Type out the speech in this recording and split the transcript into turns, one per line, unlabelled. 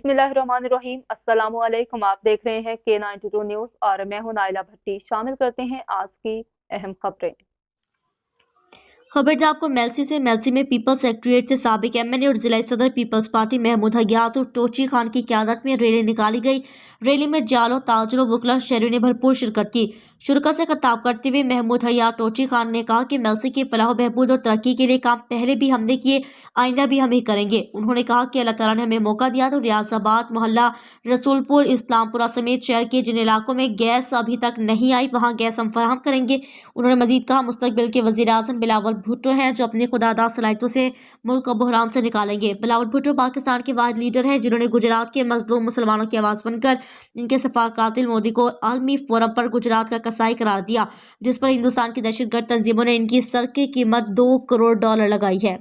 बिस्मिल्लाहिर्रहमानिर्रहीम। अस्सलामु अलैकुम। आप देख रहे हैं K92 न्यूज़ और मैं हूं नाइला भट्टी। शामिल करते हैं आज की अहम खबरें।
खबर आपको मेलसी में पीपल्स सेक्रेटरीट से साबिक एमएनए और जिला सदर पीपल्स पार्टी महमूद हयात और टोची खान की क़यादत में रैली निकाली गई। रैली में जालों, ताजरों, वकला, शहरियों ने भरपूर शिरकत की। शुरा से खिताब करते हुए महमूद हयात टोची खान ने कहा कि मेलसी की फलाह बहबूद और तरक्की के लिए काम पहले भी हमने किए, आइंदा भी हम ही करेंगे। उन्होंने कहा कि अल्लाह ताला ने हमें मौका दिया तो रियाजाबाद, मोहल्ला रसूलपुर, इस्लामपुरा समेत शहर के जिन इलाकों में गैस अभी तक नहीं आई वहाँ गैस हम फराहम करेंगे। उन्होंने मजीद कहा मुस्तकबिल के वज़ीर आज़म बिलावल भुट्टो हैं जो अपनी खुदादाद सलाहियतों से मुल्क को बहरान से निकालेंगे। बिलावल भुट्टो पाकिस्तान के वाहिद लीडर हैं जिन्होंने गुजरात के मजलूम मुसलमानों की आवाज़ बनकर इनके सफा कातिल मोदी को आलमी फोरम पर गुजरात का कसाई करार दिया, जिस पर हिंदुस्तान की दहशतगर्द तंजीमों ने इनकी सर की कीमत $2 करोड़ लगाई है।